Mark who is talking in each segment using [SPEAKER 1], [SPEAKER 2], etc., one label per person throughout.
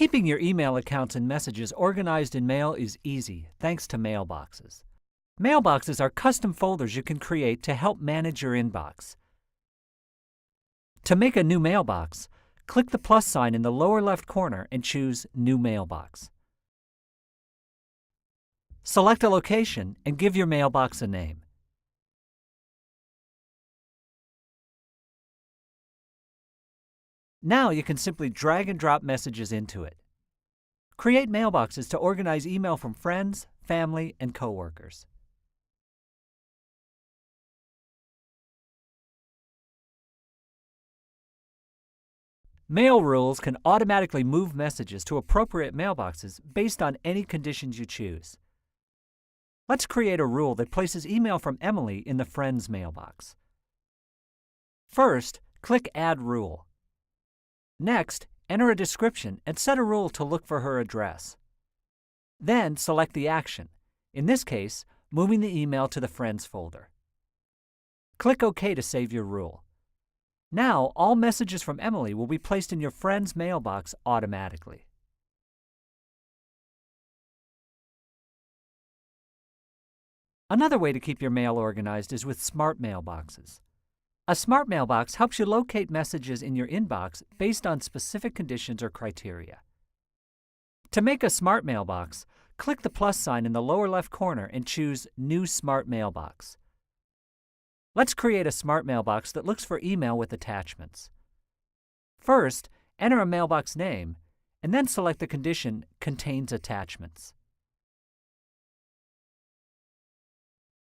[SPEAKER 1] Keeping your email accounts and messages organized in Mail is easy thanks to mailboxes. Mailboxes are custom folders you can create to help manage your inbox. To make a new mailbox, click the plus sign in the lower left corner and choose New Mailbox. Select a location and give your mailbox a name. Now you can simply drag and drop messages into it. Create mailboxes to organize email from friends, family, and coworkers. Mail rules can automatically move messages to appropriate mailboxes based on any conditions you choose. Let's create a rule that places email from Emily in the Friends mailbox. First, click Add Rule. Next, enter a description and set a rule to look for her address. Then select the action, in this case, moving the email to the Friends folder. Click OK to save your rule. Now, all messages from Emily will be placed in your Friends mailbox automatically. Another way to keep your mail organized is with smart mailboxes. A smart mailbox helps you locate messages in your inbox based on specific conditions or criteria. To make a smart mailbox, click the plus sign in the lower left corner and choose New Smart Mailbox. Let's create a smart mailbox that looks for email with attachments. First, enter a mailbox name, and then select the condition Contains Attachments.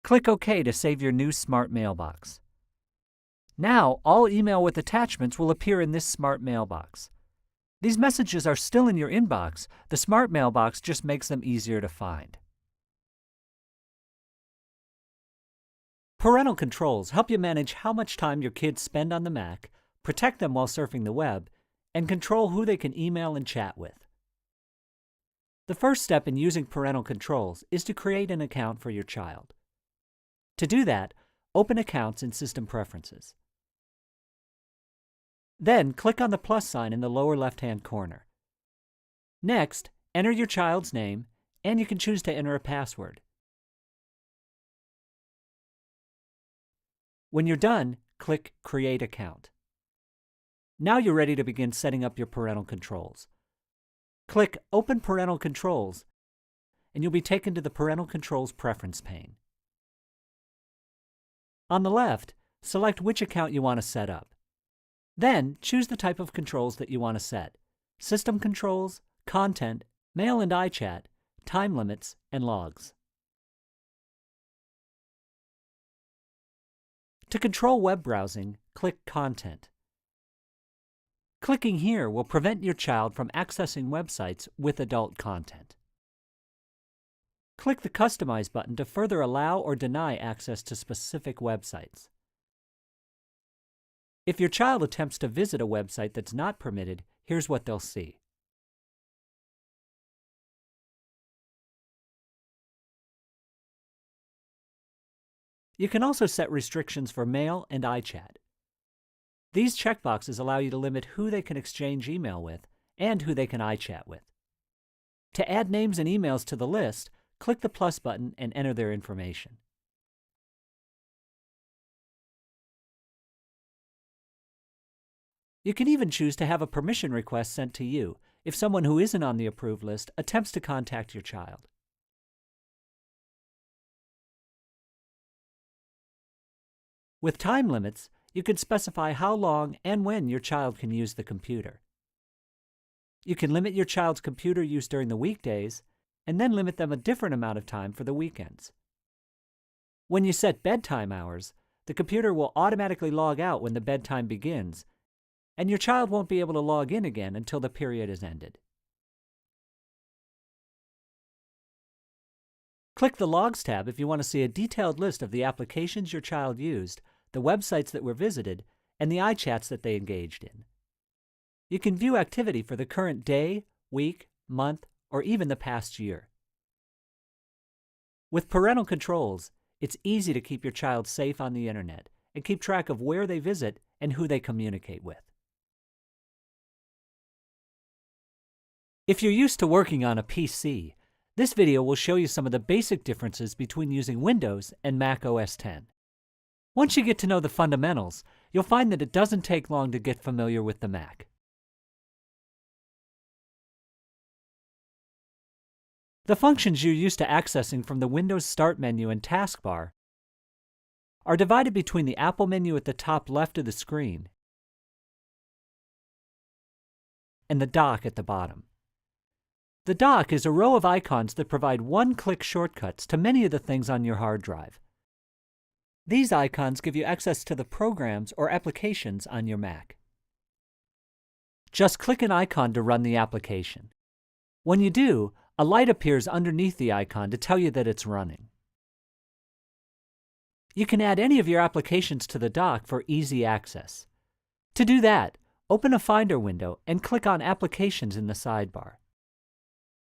[SPEAKER 1] Click OK to save your new smart mailbox. Now, all email with attachments will appear in this smart mailbox. These messages are still in your inbox. The smart mailbox just makes them easier to find. Parental controls help you manage how much time your kids spend on the Mac, protect them while surfing the web, and control who they can email and chat with. The first step in using parental controls is to create an account for your child. To do that, open Accounts in System Preferences. Then click on the plus sign in the lower left-hand corner. Next, enter your child's name, and you can choose to enter a password. When you're done, click Create Account. Now you're ready to begin setting up your parental controls. Click Open Parental Controls, and you'll be taken to the Parental Controls Preference pane. On the left, select which account you want to set up. Then, choose the type of controls that you want to set: System Controls, Content, Mail and iChat, Time Limits, and Logs. To control web browsing, click Content. Clicking here will prevent your child from accessing websites with adult content. Click the Customize button to further allow or deny access to specific websites. If your child attempts to visit a website that's not permitted, here's what they'll see. You can also set restrictions for Mail and iChat. These checkboxes allow you to limit who they can exchange email with and who they can iChat with. To add names and emails to the list, click the plus button and enter their information. You can even choose to have a permission request sent to you if someone who isn't on the approved list attempts to contact your child. With time limits, you can specify how long and when your child can use the computer. You can limit your child's computer use during the weekdays and then limit them a different amount of time for the weekends. When you set bedtime hours, the computer will automatically log out when the bedtime begins, and your child won't be able to log in again until the period is ended. Click the Logs tab if you want to see a detailed list of the applications your child used, the websites that were visited, and the iChats that they engaged in. You can view activity for the current day, week, month, or even the past year. With parental controls, it's easy to keep your child safe on the internet and keep track of where they visit and who they communicate with. If you're used to working on a PC, this video will show you some of the basic differences between using Windows and Mac OS X. Once you get to know the fundamentals, you'll find that it doesn't take long to get familiar with the Mac. The functions you're used to accessing from the Windows Start menu and taskbar are divided between the Apple menu at the top left of the screen and the dock at the bottom. The dock is a row of icons that provide one-click shortcuts to many of the things on your hard drive. These icons give you access to the programs or applications on your Mac. Just click an icon to run the application. When you do, a light appears underneath the icon to tell you that it's running. You can add any of your applications to the dock for easy access. To do that, open a Finder window and click on Applications in the sidebar.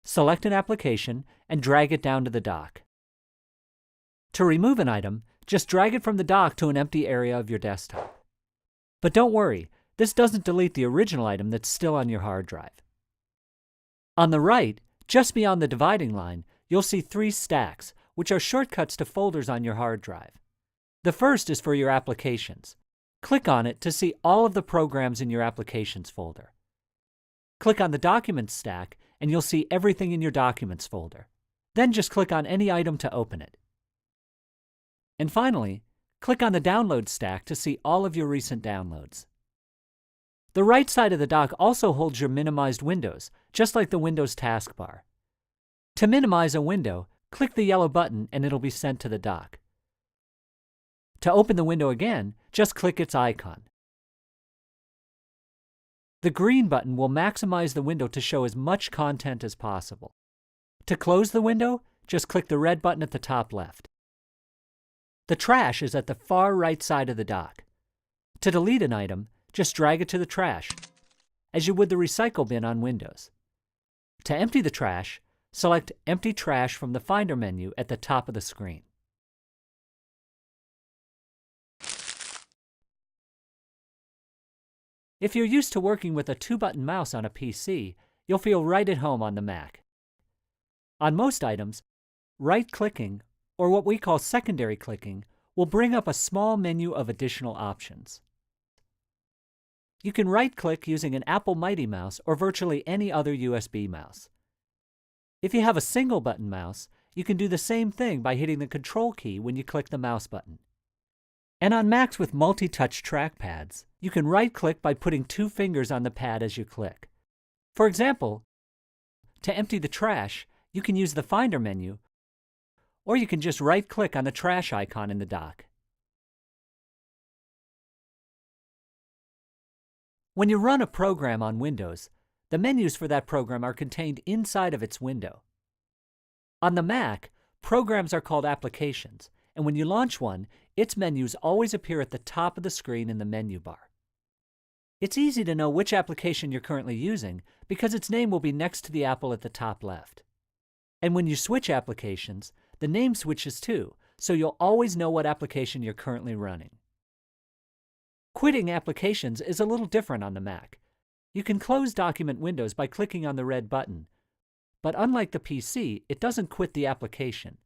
[SPEAKER 1] Select an application and drag it down to the dock. To remove an item, just drag it from the dock to an empty area of your desktop. But don't worry, this doesn't delete the original item that's still on your hard drive. On the right, just beyond the dividing line, you'll see 3 stacks, which are shortcuts to folders on your hard drive. The first is for your applications. Click on it to see all of the programs in your Applications folder. Click on the Documents stack and you'll see everything in your Documents folder. Then just click on any item to open it. And finally, click on the Downloads stack to see all of your recent downloads. The right side of the dock also holds your minimized windows, just like the Windows taskbar. To minimize a window, click the yellow button and it'll be sent to the dock. To open the window again, just click its icon. The green button will maximize the window to show as much content as possible. To close the window, just click the red button at the top left. The trash is at the far right side of the dock. To delete an item, just drag it to the trash, as you would the recycle bin on Windows. To empty the trash, select Empty Trash from the Finder menu at the top of the screen. If you're used to working with a 2-button mouse on a PC, you'll feel right at home on the Mac. On most items, right-clicking, or what we call secondary clicking, will bring up a small menu of additional options. You can right-click using an Apple Mighty Mouse or virtually any other USB mouse. If you have a single-button mouse, you can do the same thing by hitting the Control key when you click the mouse button. And on Macs with multi-touch trackpads, you can right-click by putting 2 fingers on the pad as you click. For example, to empty the trash, you can use the Finder menu, or you can just right-click on the trash icon in the dock. When you run a program on Windows, the menus for that program are contained inside of its window. On the Mac, programs are called applications, and when you launch one, its menus always appear at the top of the screen in the menu bar. It's easy to know which application you're currently using because its name will be next to the apple at the top left. And when you switch applications, the name switches too, so you'll always know what application you're currently running. Quitting applications is a little different on the Mac. You can close document windows by clicking on the red button, but unlike the PC, it doesn't quit the application.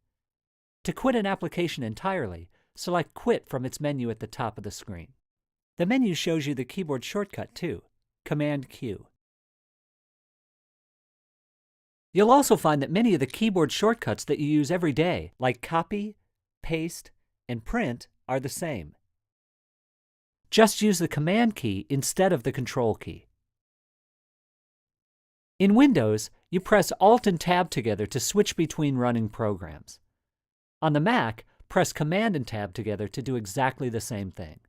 [SPEAKER 1] To quit an application entirely, select Quit from its menu at the top of the screen. The menu shows you the keyboard shortcut too, Command Q. You'll also find that many of the keyboard shortcuts that you use every day, like Copy, Paste, and Print, are the same. Just use the Command key instead of the Control key. In Windows, you press Alt and Tab together to switch between running programs. On the Mac, press Command and Tab together to do exactly the same thing.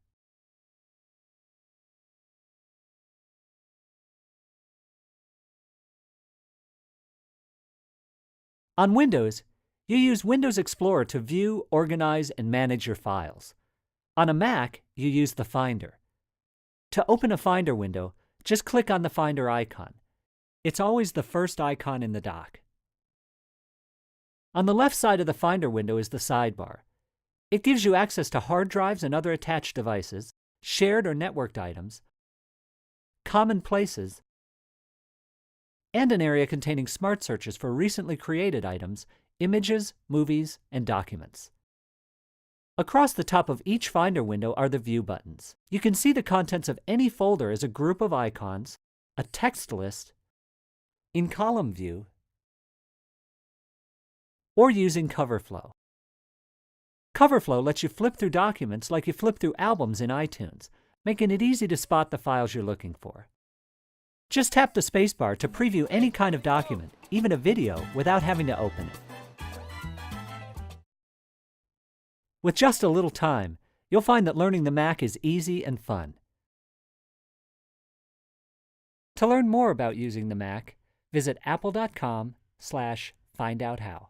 [SPEAKER 1] On Windows, you use Windows Explorer to view, organize, and manage your files. On a Mac, you use the Finder. To open a Finder window, just click on the Finder icon. It's always the first icon in the dock. On the left side of the Finder window is the sidebar. It gives you access to hard drives and other attached devices, shared or networked items, common places, and an area containing smart searches for recently created items, images, movies, and documents. Across the top of each Finder window are the View buttons. You can see the contents of any folder as a group of icons, a text list, in column view, or using CoverFlow. CoverFlow lets you flip through documents like you flip through albums in iTunes, making it easy to spot the files you're looking for. Just tap the spacebar to preview any kind of document, even a video, without having to open it. With just a little time, you'll find that learning the Mac is easy and fun. To learn more about using the Mac, visit apple.com/findOutHow.